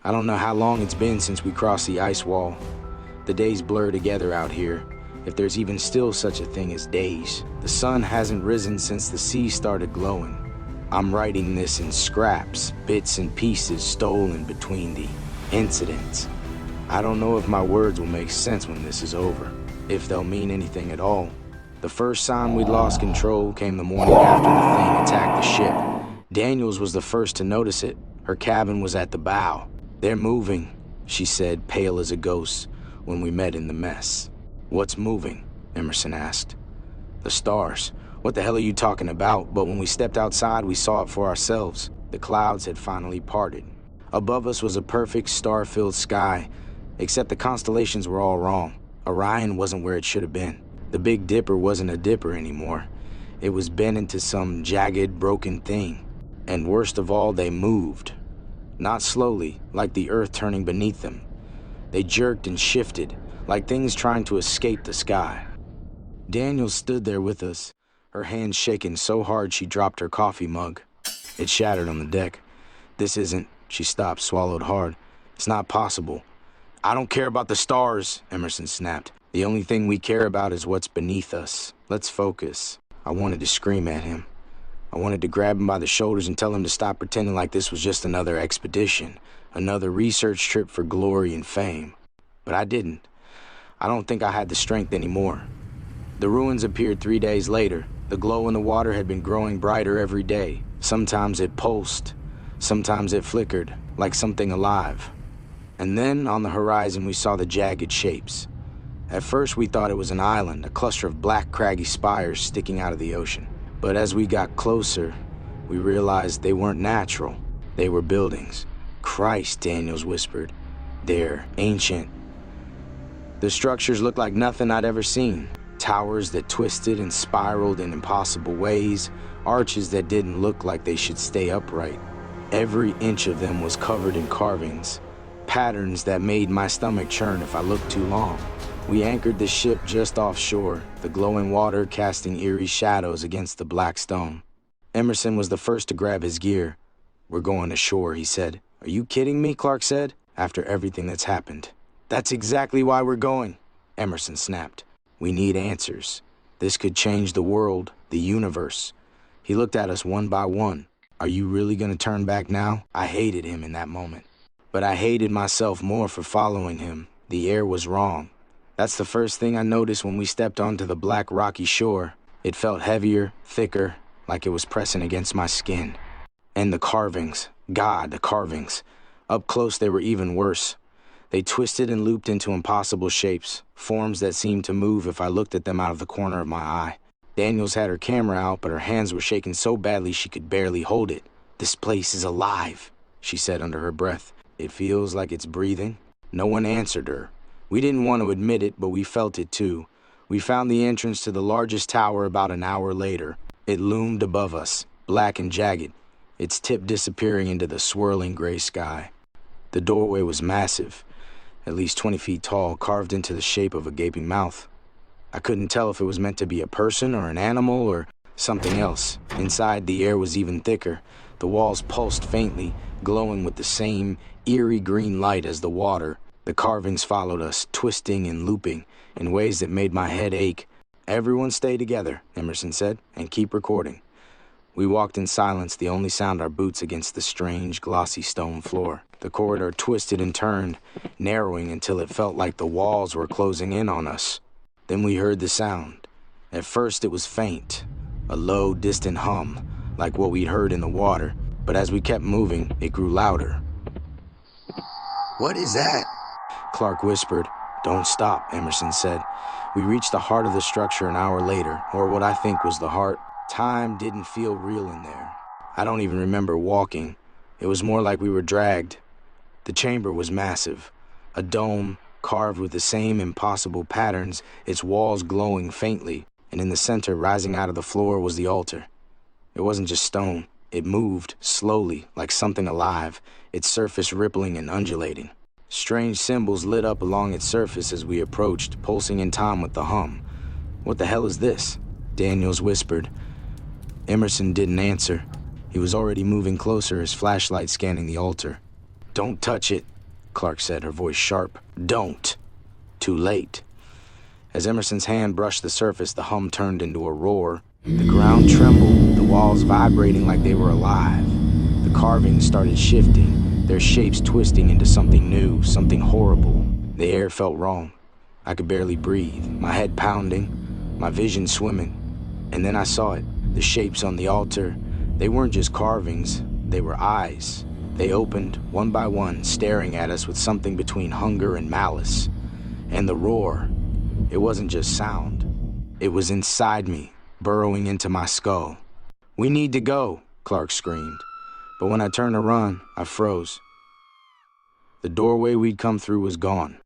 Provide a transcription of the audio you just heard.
I don't know how long it's been since we crossed the ice wall. The days blur together out here, if there's even still such a thing as days. The sun hasn't risen since the sea started glowing. I'm writing this in scraps, bits and pieces stolen between the incidents. I don't know if my words will make sense when this is over, if they'll mean anything at all. The first sign we'd lost control came the morning after the thing attacked the ship. Daniels was the first to notice it. Her cabin was at the bow. "They're moving," she said, pale as a ghost, when we met in the mess. "What's moving?" Emerson asked. "The stars. What the hell are you talking about?" But when we stepped outside, we saw it for ourselves. The clouds had finally parted. Above us was a perfect star-filled sky, except the constellations were all wrong. Orion wasn't where it should have been. The Big Dipper wasn't a dipper anymore. It was bent into some jagged, broken thing. And worst of all, they moved. Not slowly, like the earth turning beneath them. They jerked and shifted, like things trying to escape the sky. Daniel stood there with us, her hands shaking so hard she dropped her coffee mug. It shattered on the deck. "This isn't..." She stopped, swallowed hard. "It's not possible." "I don't care about the stars," Emerson snapped. "The only thing we care about is what's beneath us. Let's focus." I wanted to scream at him. I wanted to grab him by the shoulders and tell him to stop pretending like this was just another expedition, another research trip for glory and fame. But I didn't. I don't think I had the strength anymore. The ruins appeared 3 days later. The glow in the water had been growing brighter every day. Sometimes it pulsed. Sometimes it flickered, like something alive. And then, on the horizon, we saw the jagged shapes. At first, we thought it was an island, a cluster of black, craggy spires sticking out of the ocean. But as we got closer, we realized they weren't natural. They were buildings. "Christ," Daniels whispered. "They're ancient." The structures looked like nothing I'd ever seen. Towers that twisted and spiraled in impossible ways, arches that didn't look like they should stay upright. Every inch of them was covered in carvings, patterns that made my stomach churn if I looked too long. We anchored the ship just offshore, the glowing water casting eerie shadows against the black stone. Emerson was the first to grab his gear. "We're going ashore," he said. "Are you kidding me?" Clark said. "After everything that's happened." "That's exactly why we're going," Emerson snapped. "We need answers. This could change the world, the universe." He looked at us one by one. "Are you really going to turn back now?" I hated him in that moment. But I hated myself more for following him. The air was wrong. That's the first thing I noticed when we stepped onto the black rocky shore. It felt heavier, thicker, like it was pressing against my skin. And the carvings. God, the carvings. Up close, they were even worse. They twisted and looped into impossible shapes, forms that seemed to move if I looked at them out of the corner of my eye. Daniels had her camera out, but her hands were shaking so badly she could barely hold it. "This place is alive," she said under her breath. "It feels like it's breathing." No one answered her. We didn't want to admit it, but we felt it too. We found the entrance to the largest tower about an hour later. It loomed above us, black and jagged, its tip disappearing into the swirling gray sky. The doorway was massive, at least 20 feet tall, carved into the shape of a gaping mouth. I couldn't tell if it was meant to be a person or an animal or something else. Inside, the air was even thicker. The walls pulsed faintly, glowing with the same eerie green light as the water. The carvings followed us, twisting and looping in ways that made my head ache. "Everyone stay together," Emerson said, "and keep recording." We walked in silence, the only sound our boots against the strange, glossy stone floor. The corridor twisted and turned, narrowing until it felt like the walls were closing in on us. Then we heard the sound. At first it was faint, a low, distant hum, like what we'd heard in the water. But as we kept moving, it grew louder. "What is that?" Clark whispered. "Don't stop," Emerson said. We reached the heart of the structure an hour later, or what I think was the heart. Time didn't feel real in there. I don't even remember walking. It was more like we were dragged. The chamber was massive, a dome carved with the same impossible patterns, its walls glowing faintly, and in the center, rising out of the floor, was the altar. It wasn't just stone. It moved, slowly, like something alive, its surface rippling and undulating. Strange symbols lit up along its surface as we approached, pulsing in time with the hum. "What the hell is this?" Daniels whispered. Emerson didn't answer. He was already moving closer, his flashlight scanning the altar. "Don't touch it," Clark said, her voice sharp. Don't. Too late. As Emerson's hand brushed the surface, the hum turned into a roar. The ground trembled, the walls vibrating like they were alive. The carvings started shifting, their shapes twisting into something new, something horrible. The air felt wrong. I could barely breathe, my head pounding, my vision swimming. And then I saw it, the shapes on the altar. They weren't just carvings, they were eyes. They opened, one by one, staring at us with something between hunger and malice. And the roar, it wasn't just sound. It was inside me, burrowing into my skull. "We need to go," Clark screamed. But when I turned to run, I froze. The doorway we'd come through was gone.